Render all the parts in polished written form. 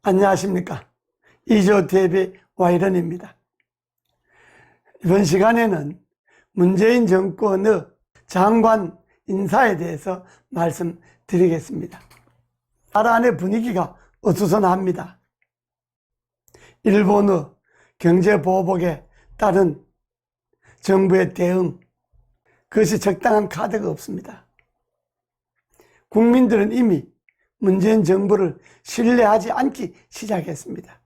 안녕하십니까. 이조TV 와이런입니다. 이번 시간에는 문재인 정권의 장관 인사에 대해서 말씀드리겠습니다. 나라 안의 분위기가 어수선합니다. 일본의 경제보복에 따른 정부의 대응, 그것이 적당한 카드가 없습니다. 국민들은 이미 문재인 정부를 신뢰하지 않기 시작했습니다.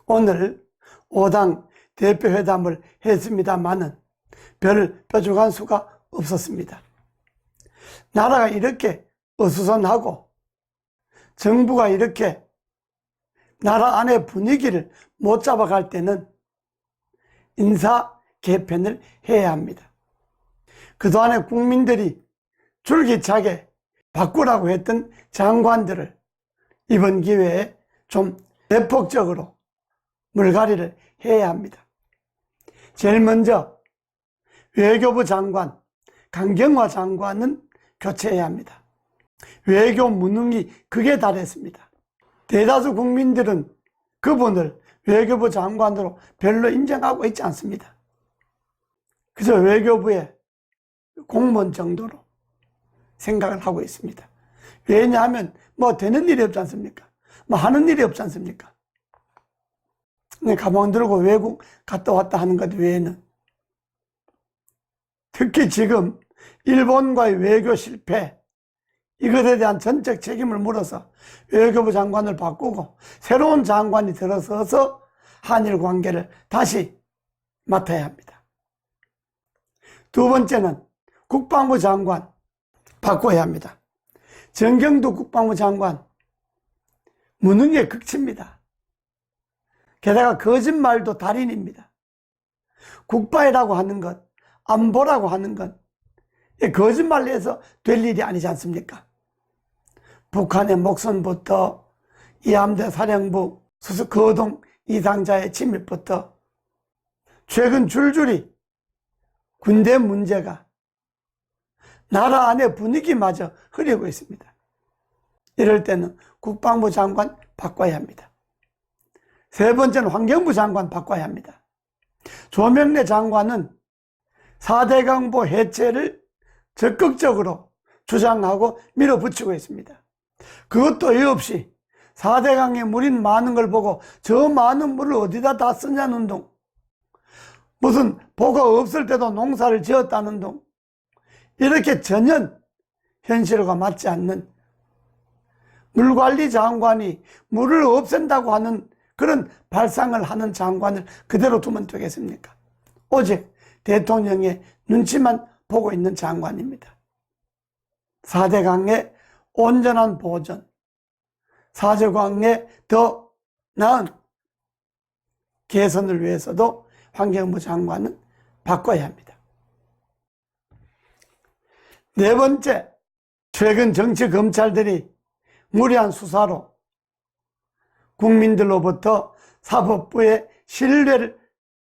오늘 5당 대표회담을 했습니다마는 별 뾰족한 수가 없었습니다. 나라가 이렇게 어수선하고 정부가 이렇게 나라 안의 분위기를 못 잡아갈 때는 인사 개편을 해야 합니다. 그동안에 국민들이 줄기차게 바꾸라고 했던 장관들을 이번 기회에 좀 대폭적으로 물갈이를 해야 합니다. 제일 먼저 외교부 장관 강경화 장관은 교체해야 합니다. 외교 무능이 극에 달했습니다. 대다수 국민들은 그분을 외교부 장관으로 별로 인정하고 있지 않습니다. 그래서 외교부의 공무원 정도로 생각을 하고 있습니다. 왜냐하면 뭐 되는 일이 없지 않습니까? 뭐 하는 일이 없지 않습니까? 가방 들고 외국 갔다 왔다 하는 것 외에는. 특히 지금 일본과의 외교 실패, 이것에 대한 전적 책임을 물어서 외교부 장관을 바꾸고 새로운 장관이 들어서서 한일 관계를 다시 맡아야 합니다. 두 번째는 국방부 장관 바꿔야 합니다. 정경두 국방부 장관 무능의 극치입니다. 게다가 거짓말도 달인입니다. 국방이라고 하는 것, 안보라고 하는 것, 거짓말로 해서 될 일이 아니지 않습니까? 북한의 목선부터 이함대 사령부 수습 거동 이상자의 침입부터 최근 줄줄이 군대 문제가 나라 안의 분위기마저 흐리고 있습니다. 이럴 때는 국방부 장관 바꿔야 합니다. 세 번째는 환경부 장관 바꿔야 합니다. 조명래 장관은 4대 강보 해체를 적극적으로 주장하고 밀어붙이고 있습니다. 그것도 이 없이 4대 강에 물이 많은 걸 보고 저 많은 물을 어디다 다 쓰냐는 둥, 무슨 보가 없을 때도 농사를 지었다는 둥, 이렇게 전혀 현실과 맞지 않는 물관리 장관이 물을 없앤다고 하는 그런 발상을 하는 장관을 그대로 두면 되겠습니까? 오직 대통령의 눈치만 보고 있는 장관입니다. 4대 강의 온전한 보존, 4대 강의 더 나은 개선을 위해서도 환경부 장관은 바꿔야 합니다. 네 번째, 최근 정치 검찰들이 무리한 수사로 국민들로부터 사법부의 신뢰를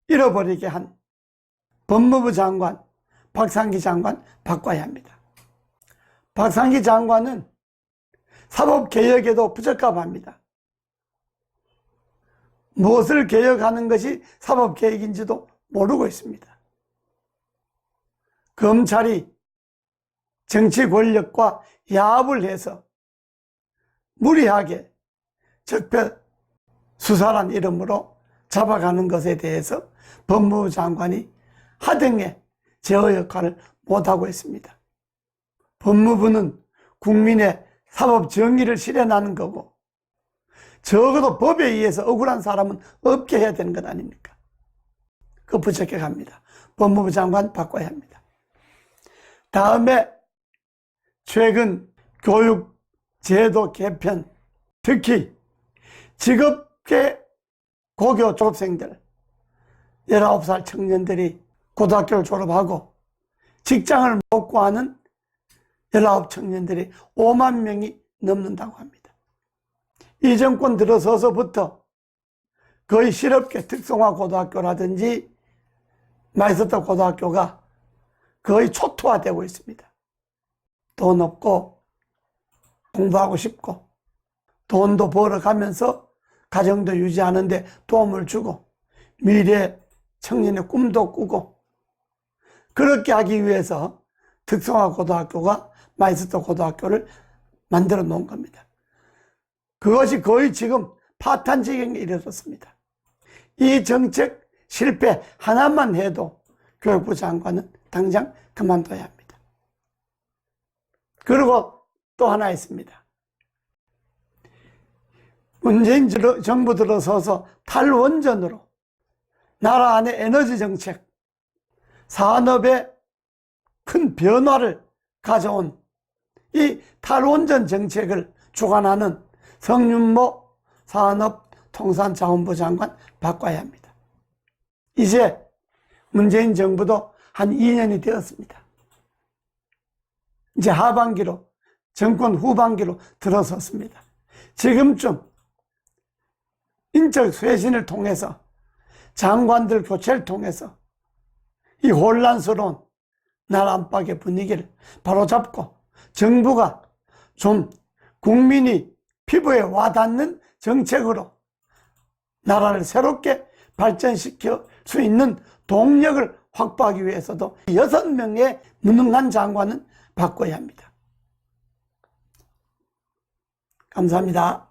잃어버리게 한 법무부 장관 박상기 장관 바꿔야 합니다. 박상기 장관은 사법개혁에도 부적합합니다. 무엇을 개혁하는 것이 사법개혁인지도 모르고 있습니다. 검찰이 정치 권력과 야합을 해서 무리하게 적폐 수사란 이름으로 잡아가는 것에 대해서 법무부 장관이 하등의 제어 역할을 못하고 있습니다. 법무부는 국민의 사법 정의를 실현하는 거고 적어도 법에 의해서 억울한 사람은 없게 해야 되는 것 아닙니까? 그 부적격합니다. 법무부 장관 바꿔야 합니다. 다음에 최근 교육제도 개편, 특히 직업계 고교 졸업생들 19살 청년들이 고등학교를 졸업하고 직장을 못 구하는 19 청년들이 5만 명이 넘는다고 합니다. 이 정권 들어서서부터 거의 실업계 특성화 고등학교라든지 마이스터 고등학교가 거의 초토화되고 있습니다. 돈 없고 공부하고 싶고 돈도 벌어가면서 가정도 유지하는데 도움을 주고 미래 청년의 꿈도 꾸고 그렇게 하기 위해서 특성화 고등학교가 마이스터 고등학교를 만들어 놓은 겁니다. 그것이 거의 지금 파탄 지경에 이르렀습니다. 이 정책 실패 하나만 해도 교육부 장관은 당장 그만둬야 합니다. 그리고 또 하나 있습니다. 문재인 정부 들어서서 탈원전으로 나라 안의 에너지 정책, 산업에 큰 변화를 가져온 이 탈원전 정책을 주관하는 성윤모 산업통상자원부 장관 바꿔야 합니다. 이제 문재인 정부도 한 2년이 되었습니다. 이제 하반기로, 정권 후반기로 들어섰습니다. 지금쯤 인적 쇄신을 통해서 장관들 교체를 통해서 이 혼란스러운 나라 안팎의 분위기를 바로잡고 정부가 좀 국민이 피부에 와닿는 정책으로 나라를 새롭게 발전시킬 수 있는 동력을 확보하기 위해서도 6명의 무능한 장관은 바꿔야 합니다. 감사합니다.